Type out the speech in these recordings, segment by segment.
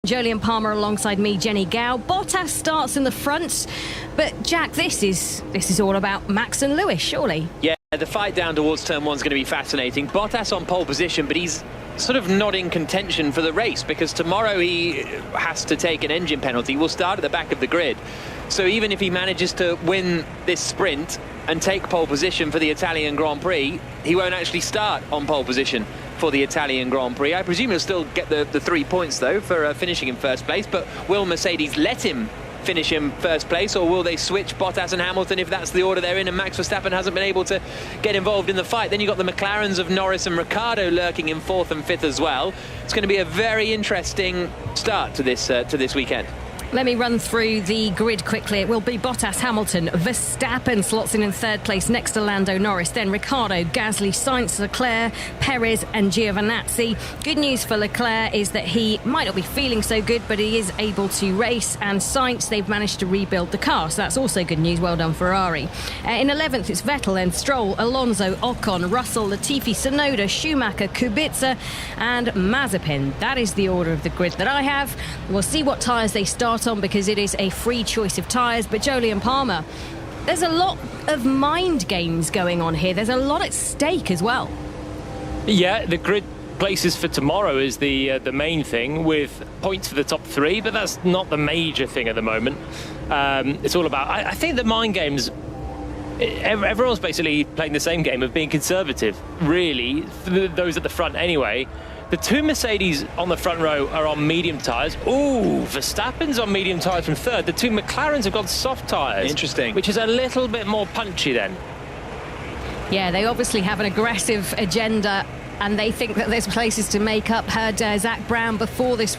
Jolyon Palmer alongside me, Jenny Gow. Bottas starts in the front, but Jack, this is all about Max and Lewis, surely. Yeah, the fight down towards turn 1 is going to be fascinating. Bottas on pole position, but he's sort of not in contention for the race because tomorrow he has to take an engine penalty. We'll start at the back of the grid. So even if he manages to win this sprint and take pole position for the Italian Grand Prix, he won't actually start on pole position for the Italian Grand Prix. I presume he'll still get the 3 points, though, for finishing in first place. But will Mercedes let him finish in first place, or will they switch Bottas and Hamilton if that's the order they're in and Max Verstappen hasn't been able to get involved in the fight? Then you've got the McLarens of Norris and Ricciardo lurking in 4th and 5th as well. It's going to be a very interesting start to this weekend. Let me run through the grid quickly. It will be Bottas, Hamilton, Verstappen slots in 3rd place next to Lando Norris. Then Ricciardo, Gasly, Sainz, Leclerc, Perez and Giovinazzi. Good news for Leclerc is that he might not be feeling so good, but he is able to race. And Sainz, they've managed to rebuild the car, so that's also good news. Well done, Ferrari. In 11th, it's Vettel, then Stroll, Alonso, Ocon, Russell, Latifi, Tsunoda, Schumacher, Kubica and Mazepin. That is the order of the grid that I have. We'll see what tyres they start on because it is a free choice of tyres. But Jolyon Palmer, there's a lot of mind games going on here. There's a lot at stake as well. Yeah, the grid places for tomorrow is the main thing, with points for the top 3, but that's not the major thing at the moment. It's all about, I think the mind games, everyone's basically playing the same game of being conservative, really, those at the front anyway. The 2 Mercedes on the front row are on medium tyres. Ooh, Verstappen's on medium tyres from 3rd. The 2 McLarens have got soft tyres. Interesting. Which is a little bit more punchy then. Yeah, they obviously have an aggressive agenda and they think that there's places to make up. Heard Zach Brown before this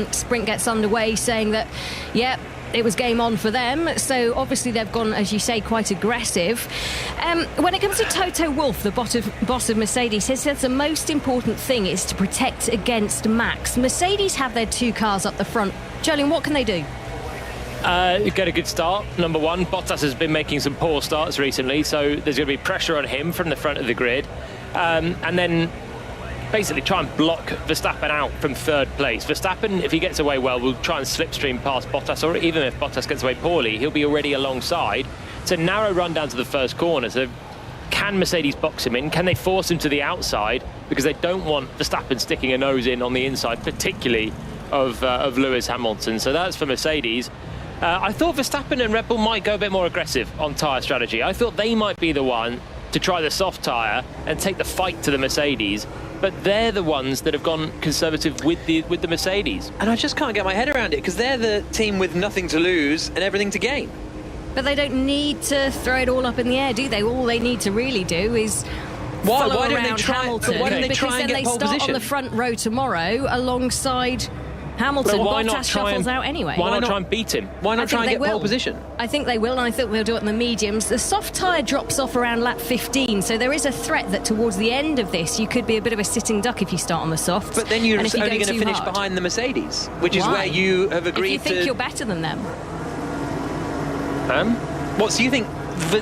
sprint gets underway saying that, yeah, it was game on for them. So obviously they've gone, as you say, quite aggressive. When it comes to Toto Wolff, the boss of Mercedes, he says the most important thing is to protect against Max. Mercedes have their 2 cars up the front. Jolyon, what can they do? Get a good start, number 1. Bottas has been making some poor starts recently, so there's going to be pressure on him from the front of the grid. And then basically try and block Verstappen out from 3rd place. Verstappen, if he gets away well, will try and slipstream past Bottas, or even if Bottas gets away poorly, he'll be already alongside. It's a narrow run down to the first corner, so can Mercedes box him in? Can they force him to the outside? Because they don't want Verstappen sticking a nose in on the inside, particularly of Lewis Hamilton. So that's for Mercedes. I thought Verstappen and Red Bull might go a bit more aggressive on tyre strategy. I thought they might be the one to try the soft tyre and take the fight to the Mercedes. But they're the ones that have gone conservative with the Mercedes. And I just can't get my head around it because they're the team with nothing to lose and everything to gain. But they don't need to throw it all up in the air, do they? All they need to really do is follow why don't around they try, Hamilton. why don't they because try and then get they pole start position? on the front row tomorrow alongside Hamilton. But why Bottas not try shuffles and, out anyway. Why not try and beat him? Why not try and get pole position? I think they will, and I think they'll do it in the mediums. The soft tyre drops off around lap 15, so there is a threat that towards the end of this you could be a bit of a sitting duck if you start on the softs. But then you're only going to finish hard behind the Mercedes, which is Why? where you have agreed if you think you're better than them. What, so you think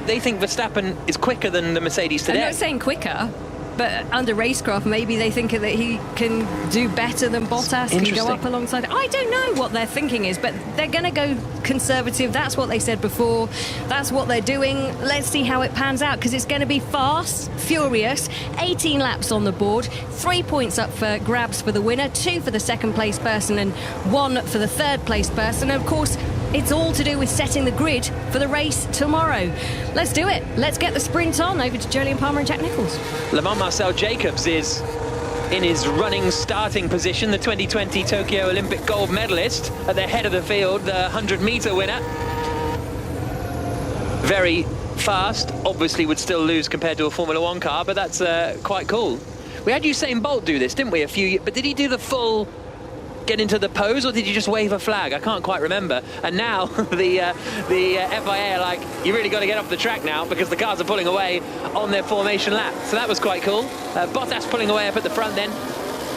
they think Verstappen is quicker than the Mercedes today? I'm not saying quicker, but under racecraft, maybe they think that he can do better than Bottas, can go up alongside. I don't know what their thinking is, but they're going to go conservative. That's what they said before. That's what they're doing. Let's see how it pans out, because it's going to be fast, furious. 18 laps on the board, 3 points up for grabs for the winner, 2 for the 2nd place person, and 1 for the 3rd place person. And of course, it's all to do with setting the grid for the race tomorrow. Let's do it. Let's get the sprint on. Over to Jolyon Palmer and Jack Nicholls. Le Mans Marcel Jacobs is in his running starting position, the 2020 Tokyo Olympic gold medalist at the head of the field, the 100-meter winner. Very fast, obviously would still lose compared to a Formula 1 car, but that's quite cool. We had Usain Bolt do this, didn't we, but did he do the full get into the pose, or did you just wave a flag? I can't quite remember. And now the FIA are like, you really got to get off the track now, because the cars are pulling away on their formation lap. So that was quite cool. Bottas pulling away up at the front then,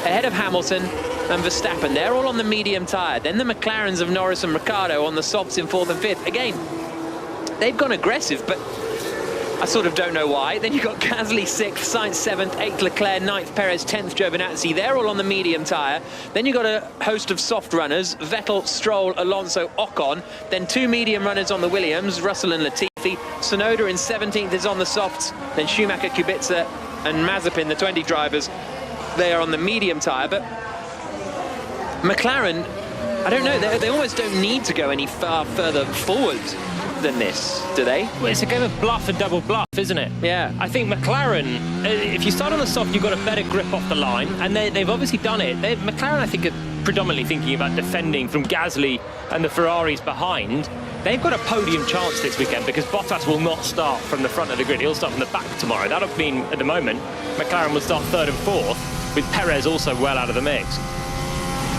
ahead of Hamilton and Verstappen. They're all on the medium tyre. Then the McLarens of Norris and Ricciardo on the softs in 4th and 5th. Again, they've gone aggressive, but I sort of don't know why. Then you've got Gasly 6th, Sainz 7th, 8th Leclerc, 9th Perez, 10th Giovinazzi. They're all on the medium tyre. Then you've got a host of soft runners, Vettel, Stroll, Alonso, Ocon. Then 2 medium runners on the Williams, Russell and Latifi. Tsunoda in 17th is on the softs. Then Schumacher, Kubica and Mazepin, the 20 drivers, they are on the medium tyre. But McLaren, I don't know, they almost don't need to go any far further forward than this, do they? Well, it's a game of bluff and double bluff, isn't it? Yeah. I think McLaren, if you start on the soft, you've got a better grip off the line, and they've obviously done it. McLaren, I think, are predominantly thinking about defending from Gasly and the Ferraris behind. They've got a podium chance this weekend because Bottas will not start from the front of the grid. He'll start from the back tomorrow. That'll mean, at the moment, McLaren will start 3rd and 4th, with Perez also well out of the mix.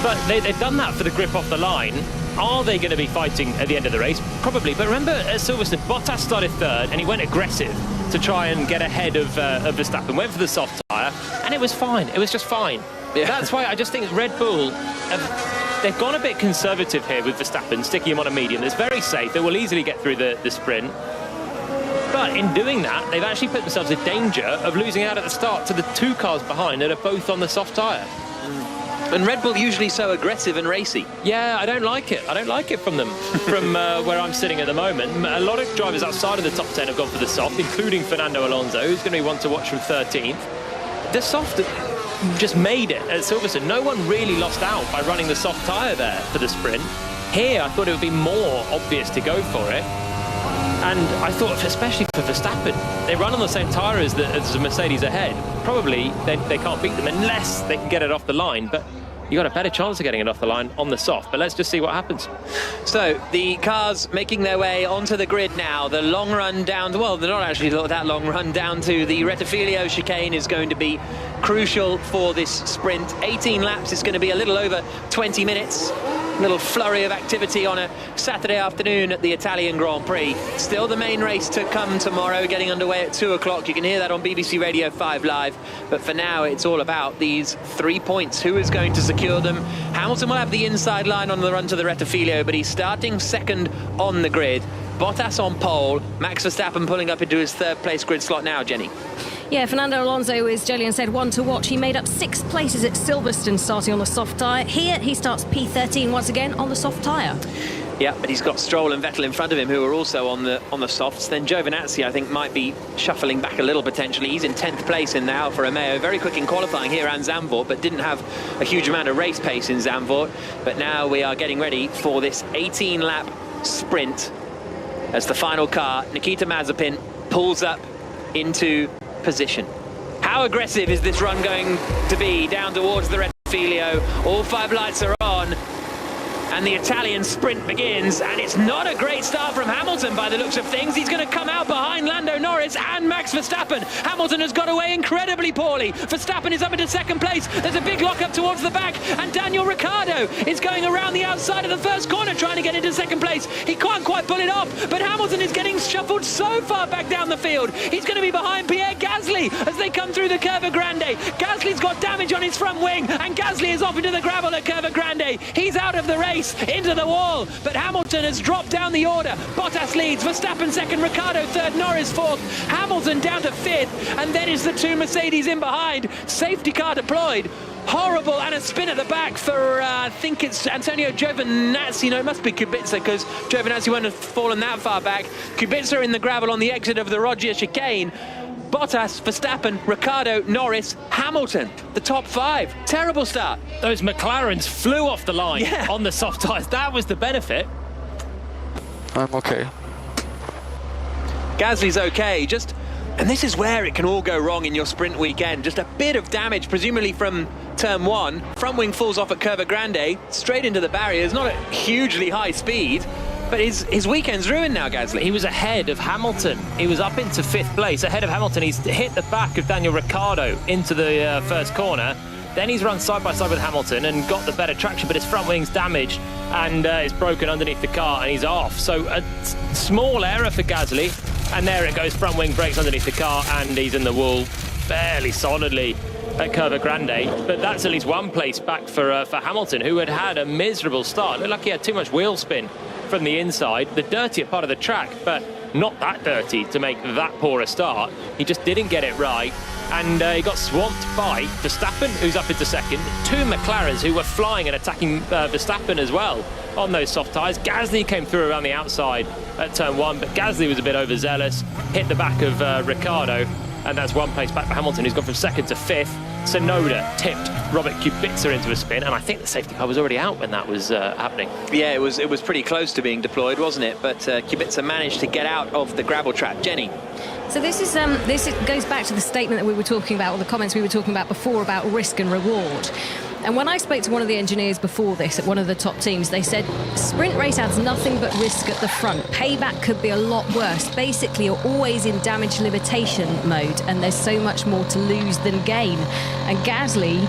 But they've done that for the grip off the line. Are they going to be fighting at the end of the race? Probably. But remember, at Silverstone, Bottas started 3rd and he went aggressive to try and get ahead of Verstappen. Went for the soft tyre, and it was fine. It was just fine. Yeah. That's why I just think Red Bull, they've gone a bit conservative here with Verstappen, sticking him on a medium. That's very safe. They will easily get through the sprint. But in doing that, they've actually put themselves in danger of losing out at the start to the 2 cars behind that are both on the soft tyre. And Red Bull usually so aggressive and racy. Yeah, I don't like it. I don't like it from them, from where I'm sitting at the moment. A lot of drivers outside of the top 10 have gone for the soft, including Fernando Alonso, who's going to be one to watch from 13th. The soft just made it at Silverstone. No one really lost out by running the soft tyre there for the sprint. Here, I thought it would be more obvious to go for it. And I thought, especially for Verstappen, they run on the same tyre as the Mercedes ahead. Probably they can't beat them unless they can get it off the line. But you got a better chance of getting it off the line on the soft. But let's just see what happens. So the cars making their way onto the grid now. The long run down to, well, they're not actually that long run down to the Rettifilo chicane is going to be crucial for this sprint. 18 laps is going to be a little over 20 minutes. A little flurry of activity on a Saturday afternoon at the Italian Grand Prix. Still the main race to come tomorrow, getting underway at 2 o'clock. You can hear that on BBC Radio 5 Live. But for now, it's all about these 3 points. Who is going to secure them? Hamilton will have the inside line on the run to the Rettifilo, but he's starting 2nd on the grid. Bottas on pole. Max Verstappen pulling up into his 3rd place grid slot now, Jenny. Yeah, Fernando Alonso, as Jolyon said, one to watch. He made up 6 places at Silverstone starting on the soft tyre. Here he starts P13 once again on the soft tyre. Yeah, but he's got Stroll and Vettel in front of him who are also on the softs. Then Giovinazzi, I think, might be shuffling back a little potentially. He's in 10th place in the Alfa Romeo. Very quick in qualifying here and Zandvoort, but didn't have a huge amount of race pace in Zandvoort. But now we are getting ready for this 18-lap sprint as the final car, Nikita Mazepin, pulls up into position. How aggressive is this run going to be down towards the Rettifilo? All 5 lights are on and the Italian sprint begins, and it's not a great start from Hamilton by the looks of things. He's going to come out behind Lando Norris and Max Verstappen. Hamilton has got away incredibly poorly. Verstappen is up into 2nd place. There's a big lock up towards the back, and Daniel Ricciardo is going around the outside of the first corner trying to get into 2nd place. He can't quite pull it off, but Hamilton is getting shuffled so far back down the field. He's going to be behind Pierre Gasly as they come through the Curva Grande. Gasly's got damage on his front wing, and Gasly is off into the gravel at Curva Grande. He's out of the race, into the wall, but Hamilton has dropped down the order. Bottas leads, Verstappen 2nd, Ricciardo 3rd, Norris 4th, Hamilton down to 5th, and then it's the 2 Mercedes in behind. Safety car deployed. Horrible, and a spin at the back for, I think it's Antonio Giovinazzi. No, it must be Kubica, because Giovinazzi won't have fallen that far back. Kubica in the gravel on the exit of the Roggia chicane. Bottas, Verstappen, Ricciardo, Norris, Hamilton, the top 5. Terrible start. Those McLarens flew off the line on the soft tyres. That was the benefit. I'm okay. Gasly's okay, and this is where it can all go wrong in your sprint weekend. Just a bit of damage, presumably from turn 1. Front wing falls off at Curva Grande, straight into the barriers, not at hugely high speed. But his weekend's ruined now, Gasly. He was ahead of Hamilton. He was up into 5th place, ahead of Hamilton. He's hit the back of Daniel Ricciardo into the first corner. Then he's run side by side with Hamilton and got the better traction, but his front wing's damaged and it's broken underneath the car and he's off. So a small error for Gasly, and there it goes. Front wing breaks underneath the car and he's in the wall fairly solidly at Curva Grande. But that's at least 1 place back for Hamilton, who had a miserable start. Looked like he had too much wheel spin from the inside, the dirtier part of the track, but not that dirty to make that poor a start. He just didn't get it right, and he got swamped by Verstappen, who's up into second, 2 McLarens who were flying and attacking Verstappen as well on those soft tyres. Gasly came through around the outside at turn 1, but Gasly was a bit overzealous, hit the back of Ricciardo, and that's 1 place back for Hamilton, who's gone from 2nd to 5th. Tsunoda tipped Robert Kubica into a spin, and I think the safety car was already out when that was happening. Yeah, it was pretty close to being deployed, wasn't it? But Kubica managed to get out of the gravel trap. Jenny. So this goes back to the statement that we were talking about, or the comments we were talking about before about risk and reward. And when I spoke to one of the engineers before this at one of the top teams, they said sprint race adds nothing but risk at the front. Payback could be a lot worse. Basically, you're always in damage limitation mode, and there's so much more to lose than gain. And Gasly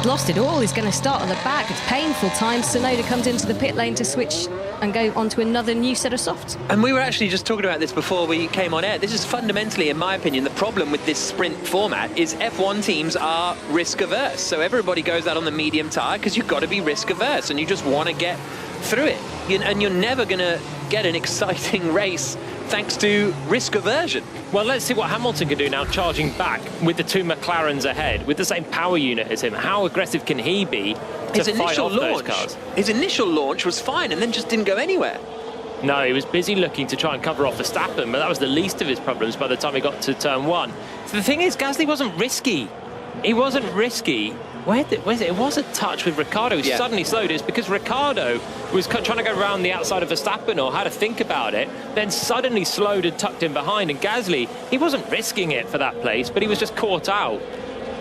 lost it all. He's going to start at the back. It's painful times. Tsunoda comes into the pit lane to switch and go onto another new set of softs. And we were actually just talking about this before we came on air. This is fundamentally, in my opinion, the problem with this sprint format is F1 teams are risk averse. So everybody goes out on the medium tyre because you've got to be risk averse and you just want to get through it. And you're never going to get an exciting race thanks to risk aversion. Well, let's see what Hamilton can do now, charging back with the 2 McLarens ahead, with the same power unit as him. How aggressive can he be to fight off those cars? His initial launch was fine and then just didn't go anywhere. No, he was busy looking to try and cover off Verstappen, but that was the least of his problems by the time he got to turn 1. So the thing is, Gasly wasn't risky. He wasn't risky. It was a touch with Ricciardo who suddenly slowed. It's because Ricciardo was trying to go around the outside of Verstappen or how to think about it, then suddenly slowed and tucked in behind. And Gasly, he wasn't risking it for that place, but he was just caught out,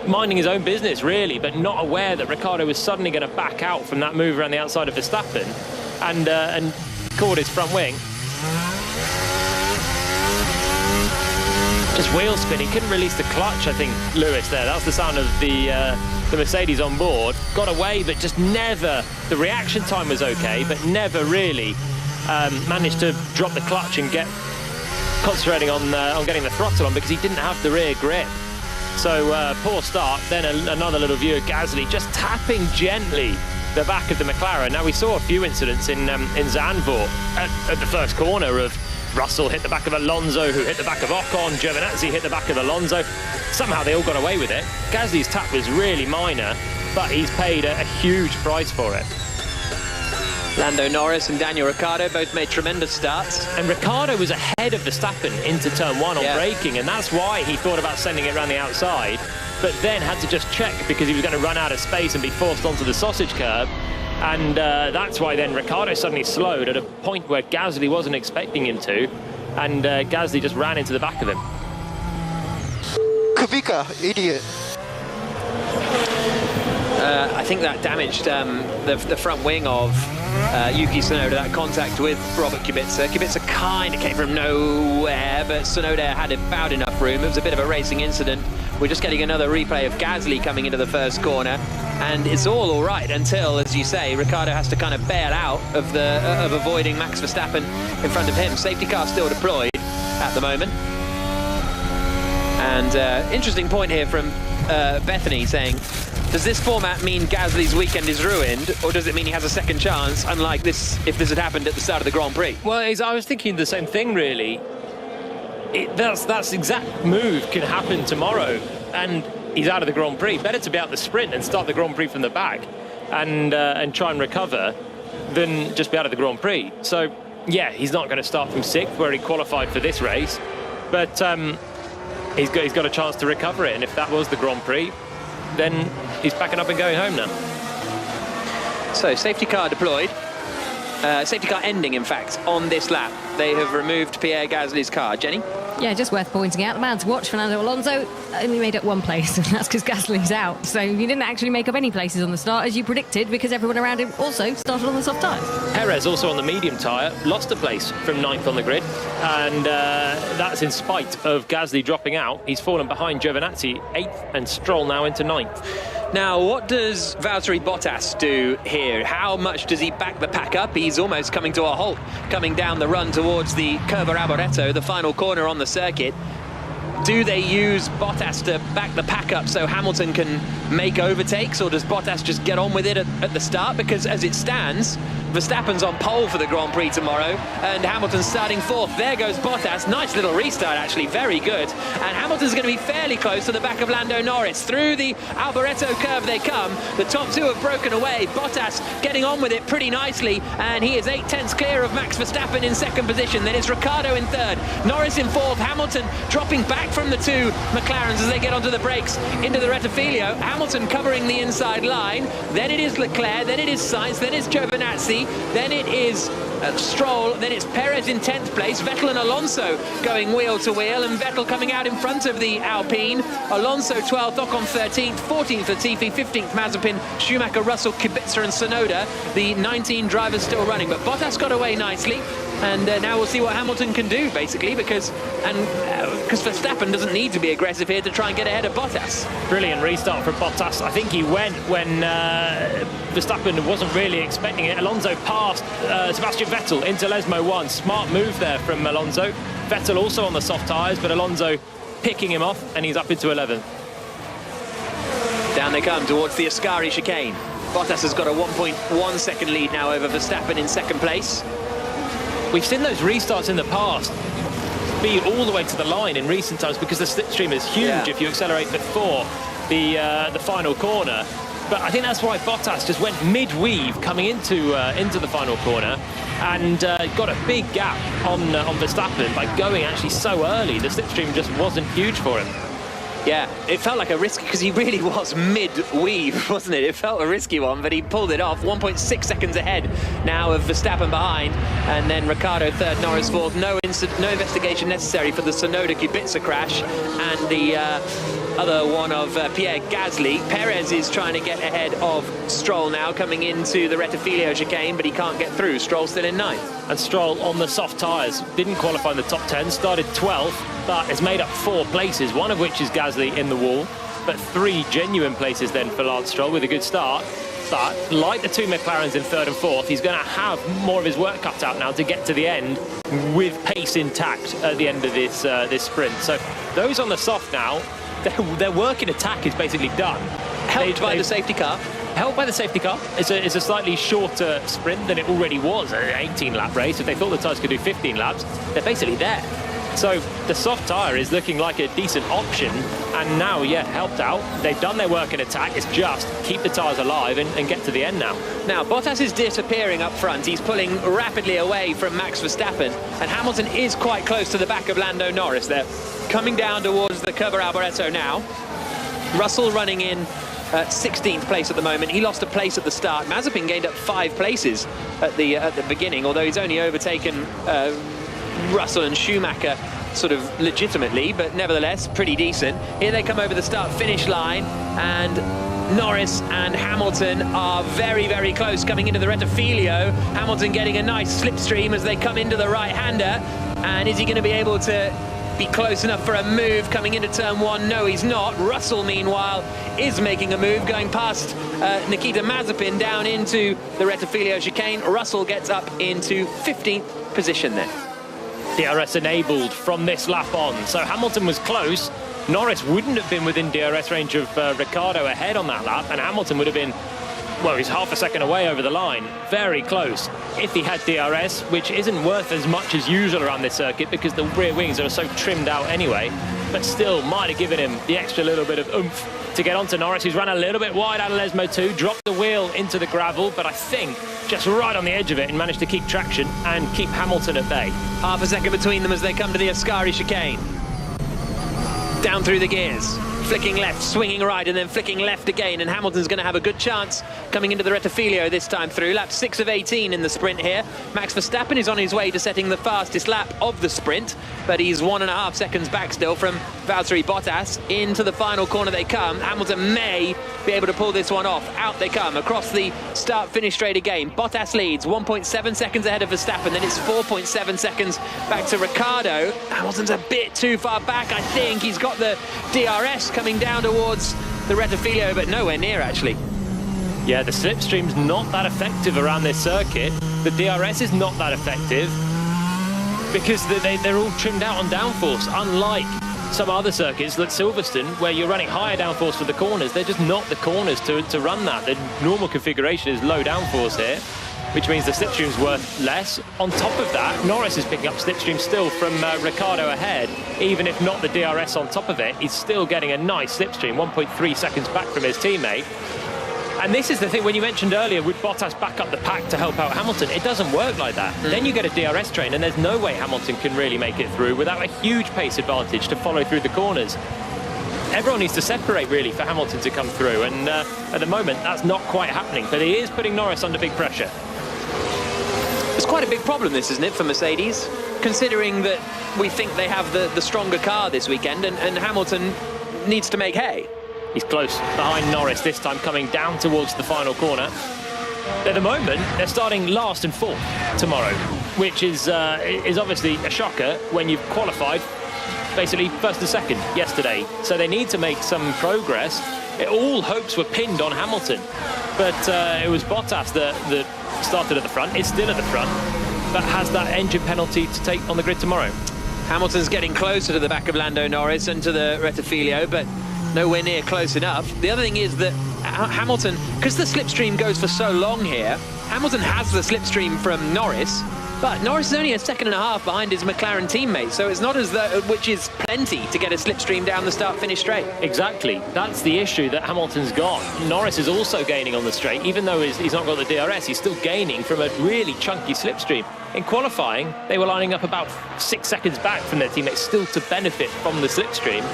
minding his own business, really, but not aware that Ricciardo was suddenly going to back out from that move around the outside of Verstappen and caught his front wing. Just wheel spin. He couldn't release the clutch, I think, Lewis, there. That was the sound of the Mercedes on board. Got away, but just never... The reaction time was okay, but never really managed to drop the clutch and get concentrating on getting the throttle on because he didn't have the rear grip. So poor start. Then another little view of Gasly just tapping gently the back of the McLaren. Now, we saw a few incidents in Zandvoort at the first corner of Russell hit the back of Alonso, who hit the back of Ocon, Giovinazzi hit the back of Alonso. Somehow they all got away with it. Gasly's tap was really minor, but he's paid a huge price for it. Lando Norris and Daniel Ricciardo both made tremendous starts. And Ricciardo was ahead of Verstappen into turn 1 on braking, and that's why he thought about sending it around the outside, but then had to just check because he was going to run out of space and be forced onto the sausage curb. And that's why then Ricciardo suddenly slowed at a point where Gasly wasn't expecting him to, and Gasly just ran into the back of him. Kubica, idiot. I think that damaged the front wing of Yuki Tsunoda, that contact with Robert Kubica. Kubica kind of came from nowhere, but Tsunoda had about enough room. It was a bit of a racing incident. We're just getting another replay of Gasly coming into the first corner, and it's all right until, as you say, Ricciardo has to kind of bail out of avoiding Max Verstappen in front of him. Safety car still deployed at the moment. And interesting point here from Bethany saying, does this format mean Gasly's weekend is ruined, or does it mean he has a second chance, unlike this if this had happened at the start of the Grand Prix? Well, I was thinking the same thing, really. That's exact move can happen tomorrow, and he's out of the Grand Prix. Better to be out the sprint and start the Grand Prix from the back and try and recover than just be out of the Grand Prix. So, yeah, he's not going to start from 6th, where he qualified for this race, but he's got a chance to recover it, and if that was the Grand Prix, then he's packing up and going home now. So, safety car deployed. Safety car ending, in fact, on this lap. They have removed Pierre Gasly's car. Jenny? Yeah, just worth pointing out. The man to watch, Fernando Alonso, only made up 1 place, and that's because Gasly's out. So he didn't actually make up any places on the start, as you predicted, because everyone around him also started on the soft tyres. Perez, also on the medium tyre, lost a place from 9th on the grid, and that's in spite of Gasly dropping out. He's fallen behind Giovinazzi, 8th, and Stroll now into 9th. Now, what does Valtteri Bottas do here? How much does he back the pack up? He's almost coming to a halt, coming down the run towards the Curva Arboreto, the final corner on the circuit. Do they use Bottas to back the pack up so Hamilton can make overtakes, or does Bottas just get on with it at the start? Because as it stands, Verstappen's on pole for the Grand Prix tomorrow, and Hamilton's starting 4th. There goes Bottas. Nice little restart, actually, very good. And Hamilton's going to be fairly close to the back of Lando Norris. Through the Alboreto curve they come. The top 2 have broken away. Bottas getting on with it pretty nicely, and he is 8/10 clear of Max Verstappen in 2nd position. Then it's Ricciardo in 3rd, Norris in 4th, Hamilton dropping back from the 2 McLarens as they get onto the brakes into the Rettifilo. Hamilton covering the inside line. Then it is Leclerc, then it is Sainz, then it's Giovinazzi, then it is Stroll, then it's Perez in 10th place, Vettel and Alonso going wheel to wheel, and Vettel coming out in front of the Alpine. Alonso 12th, Ocon 13th, 14th Latifi, 15th Mazepin, Schumacher, Russell, Kubica and Tsunoda. The 19 drivers still running, but Bottas got away nicely, and now we'll see what Hamilton can do, basically, because Verstappen doesn't need to be aggressive here to try and get ahead of Bottas. Brilliant restart for Bottas. I think he went when Verstappen wasn't really expecting it. Alonso passed Sebastian Vettel into Lesmo 1. Smart move there from Alonso. Vettel also on the soft tyres, but Alonso picking him off, and he's up into 11th. Down they come towards the Ascari chicane. Bottas has got a 1.1 second lead now over Verstappen in 2nd place. We've seen those restarts in the past be all the way to the line in recent times because the slipstream is huge if you accelerate before the final corner. But I think that's why Bottas just went mid-weave coming into the final corner and got a big gap on Verstappen by going actually so early. The slipstream just wasn't huge for him. Yeah, it felt like a risk because he really was mid-weave, wasn't it? It felt a risky one, but he pulled it off. 1.6 seconds ahead now of Verstappen behind, and then Ricciardo 3rd, Norris 4th. No investigation necessary for the Tsunoda-Kubica crash, and the other one of Pierre Gasly. Perez is trying to get ahead of Stroll now, coming into the Rettifilo chicane, but he can't get through. Stroll still in 9th. And Stroll on the soft tyres didn't qualify in the top 10, started 12th, but has made up 4 places, one of which is Gasly in the wall, but 3 genuine places then for Lance Stroll with a good start. But like the 2 McLarens in 3rd and 4th, he's going to have more of his work cut out now to get to the end with pace intact at the end of this sprint. So those on the soft now, their work in attack is basically done. Helped by the safety car. Helped by the safety car. It's a slightly shorter sprint than it already was, an 18-lap race. If they thought the tyres could do 15 laps, they're basically there. So the soft tyre is looking like a decent option, and now, helped out. They've done their work in attack. It's just keep the tyres alive and get to the end now. Now, Bottas is disappearing up front. He's pulling rapidly away from Max Verstappen, and Hamilton is quite close to the back of Lando Norris. They're coming down towards the Curva Alboreto now. Russell running in 16th place at the moment. He lost a place at the start. Mazepin gained up 5 places at the beginning, although he's only overtaken Russell and Schumacher sort of legitimately, but nevertheless pretty decent. Here they come over the start-finish line, and Norris and Hamilton are very, very close coming into the Rettifilo. Hamilton getting a nice slipstream as they come into the right-hander, and is he going to be able to be close enough for a move coming into turn 1? No, he's not. Russell, meanwhile, is making a move, going past Nikita Mazepin down into the Rettifilo chicane. Russell gets up into 15th position there. DRS enabled from this lap on, so Hamilton was close. Norris wouldn't have been within DRS range of Ricciardo ahead on that lap, and Hamilton would have been, well, he's half a second away over the line. Very close if he had DRS, which isn't worth as much as usual around this circuit because the rear wings are so trimmed out anyway, but still might have given him the extra little bit of oomph to get onto Norris, who's run a little bit wide out of Lesmo 2, dropped the wheel into the gravel, but I think just right on the edge of it and managed to keep traction and keep Hamilton at bay. Half a second between them as they come to the Ascari chicane. Down through the gears. Flicking left, swinging right, and then flicking left again, and Hamilton's going to have a good chance coming into the Rettifilo this time through. Lap 6 of 18 in the sprint here. Max Verstappen is on his way to setting the fastest lap of the sprint, but he's 1.5 seconds back still from Valtteri Bottas. Into the final corner they come. Hamilton may be able to pull this one off. Out they come across the start-finish straight again. Bottas leads 1.7 seconds ahead of Verstappen, then it's 4.7 seconds back to Ricciardo. Hamilton's a bit too far back, I think. He's got the DRS coming down towards the Rettifilo, but nowhere near, actually. Yeah, the slipstream's not that effective around this circuit. The DRS is not that effective because they're all trimmed out on downforce, unlike some other circuits like Silverstone, where you're running higher downforce for the corners. They're just not the corners to run that. The normal configuration is low downforce here. which means the slipstream's worth less. On top of that, Norris is picking up slipstream still from Ricciardo ahead. Even if not the DRS on top of it, he's still getting a nice slipstream, 1.3 seconds back from his teammate. And this is the thing, when you mentioned earlier, would Bottas back up the pack to help out Hamilton? It doesn't work like that. Then you get a DRS train, and there's no way Hamilton can really make it through without a huge pace advantage to follow through the corners. Everyone needs to separate, really, for Hamilton to come through, and at the moment, that's not quite happening. But he is putting Norris under big pressure. It's quite a big problem, this, isn't it, for Mercedes? Considering that we think they have the stronger car this weekend, and Hamilton needs to make hay. He's close behind Norris this time, coming down towards the final corner. At the moment, they're starting last and fourth tomorrow, which is obviously a shocker when you've qualified basically first and second yesterday. So they need to make some progress. All hopes were pinned on Hamilton, but it was Bottas that started at the front. It's still at the front, but has that engine penalty to take on the grid tomorrow. Hamilton's getting closer to the back of Lando Norris and to the Rettifilo, but nowhere near close enough. The other thing is that Hamilton, because the slipstream goes for so long here, Hamilton has the slipstream from Norris, but Norris is only a second and a half behind his McLaren teammate, so it's not as though, which is plenty to get a slipstream down the start-finish straight. Exactly. That's the issue that Hamilton's got. Norris is also gaining on the straight. Even though he's not got the DRS, he's still gaining from a really chunky slipstream. In qualifying, they were lining up about 6 seconds back from their teammates, still to benefit from the slipstream.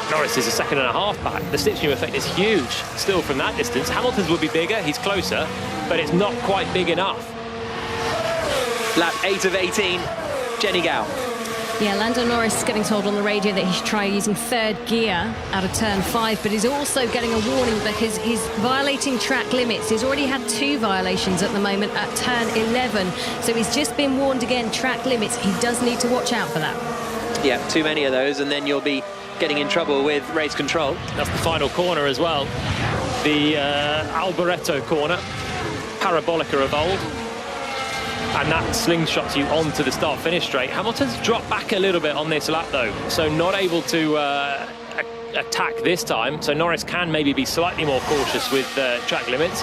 Norris is a second and a half back. The slipstream effect is huge still from that distance. Hamilton's would be bigger, he's closer, but it's not quite big enough. Lap 8 of 18, Jenny Gao. Yeah, Lando Norris is getting told on the radio that he should try using third gear out of turn 5, but he's also getting a warning because he's violating track limits. He's already had 2 violations at the moment at turn 11, so he's just been warned again, track limits. He does need to watch out for that. Yeah, too many of those, and then you'll be getting in trouble with race control. That's the final corner as well. The Alboreto corner, parabolica of old. And that slingshots you onto the start-finish straight. Hamilton's dropped back a little bit on this lap, though, so not able to attack this time. So Norris can maybe be slightly more cautious with track limits.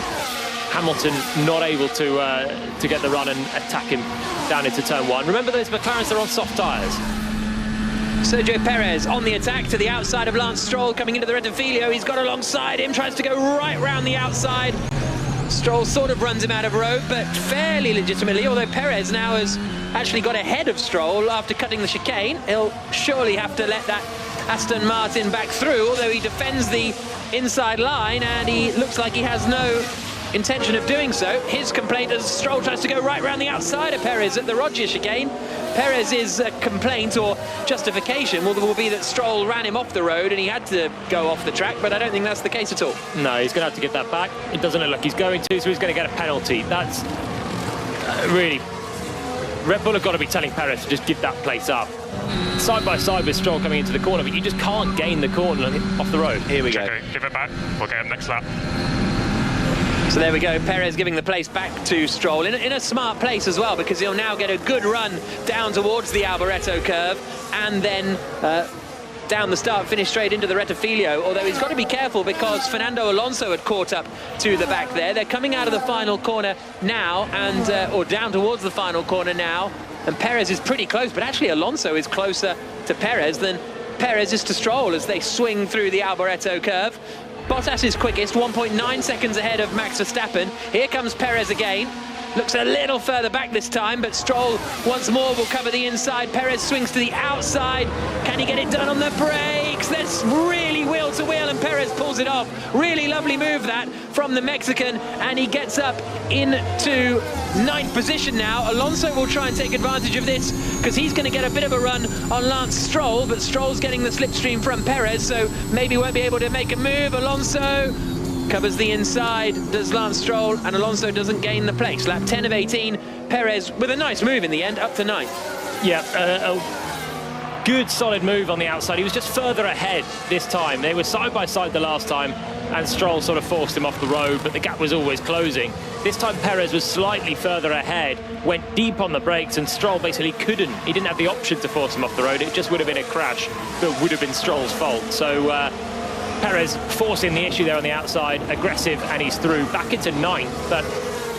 Hamilton not able to get the run and attack him down into turn 1. Remember, those McLarens are on soft tyres. Sergio Perez on the attack to the outside of Lance Stroll, coming into the Rettifilo. He's got alongside him, tries to go right round the outside. Stroll sort of runs him out of road, but fairly legitimately, although Perez now has actually got ahead of Stroll after cutting the chicane. He'll surely have to let that Aston Martin back through, although he defends the inside line, and he looks like he has no intention of doing so. His complaint as Stroll tries to go right round the outside of Perez at the Roger chicane. Perez's complaint or justification will be that Stroll ran him off the road and he had to go off the track, but I don't think that's the case at all. No, he's going to have to get that back. It doesn't look like he's going to, so he's going to get a penalty. That's really... Red Bull have got to be telling Perez to just give that place up. Side by side with Stroll coming into the corner, but you just can't gain the corner off the road. Here we go. Okay, give it back. We'll get him next lap. So there we go, Perez giving the place back to Stroll in a smart place as well, because he'll now get a good run down towards the Alboreto curve and then down the start-finish straight into the Rettifilo, although he's got to be careful because Fernando Alonso had caught up to the back there. They're coming out of the final corner now, and or down towards the final corner now, and Perez is pretty close, but actually Alonso is closer to Perez than Perez is to Stroll as they swing through the Alboreto curve. Bottas is quickest, 1.9 seconds ahead of Max Verstappen. Here comes Perez again. Looks a little further back this time, but Stroll once more will cover the inside. Perez swings to the outside. Can he get it done on the brakes? That's really wheel to wheel, and Perez pulls it off. Really lovely move that from the Mexican, and he gets up into 9th position now. Alonso will try and take advantage of this because he's going to get a bit of a run on Lance Stroll, but Stroll's getting the slipstream from Perez, so maybe won't be able to make a move. Alonso covers the inside, does Lance Stroll, and Alonso doesn't gain the place. Lap 10 of 18, Perez with a nice move in the end, up to 9th. Yeah, a good solid move on the outside. He was just further ahead this time. They were side by side the last time, and Stroll sort of forced him off the road, but the gap was always closing. This time Perez was slightly further ahead, went deep on the brakes, and Stroll basically couldn't. He didn't have the option to force him off the road. It just would have been a crash that would have been Stroll's fault. So Perez forcing the issue there on the outside, aggressive, and he's through back into 9th, but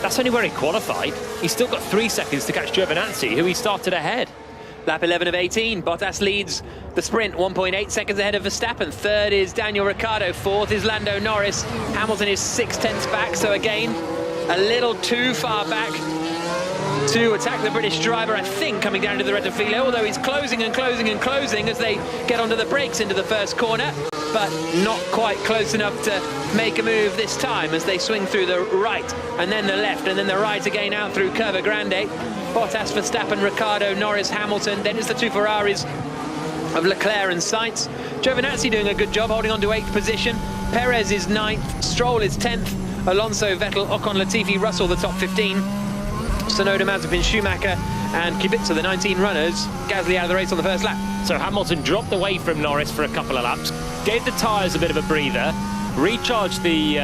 That's only where he qualified. He's still got 3 seconds to catch Giovinazzi, who he started ahead. Lap 11 of 18. Bottas leads the sprint, 1.8 seconds ahead of Verstappen. Third is Daniel Ricciardo. Fourth is Lando Norris. Hamilton is 6/10 back, so again, a little too far back to attack the British driver, I think, coming down to the Rettifilo, although he's closing and closing and closing as they get onto the brakes into the first corner, but not quite close enough to make a move this time as they swing through the right and then the left and then the right again out through Curva Grande. Bottas, Verstappen, Ricciardo, Norris, Hamilton. Then it's the two Ferraris of Leclerc and Sainz. Giovinazzi doing a good job holding on to 8th position. Perez is 9th, Stroll is 10th, Alonso, Vettel, Ocon, Latifi, Russell the top 15. Tsunoda, Mazepin, Schumacher and Kubica, the 19 runners. Gasly out of the race on the first lap. So Hamilton dropped away from Norris for a couple of laps, gave the tyres a bit of a breather, recharged the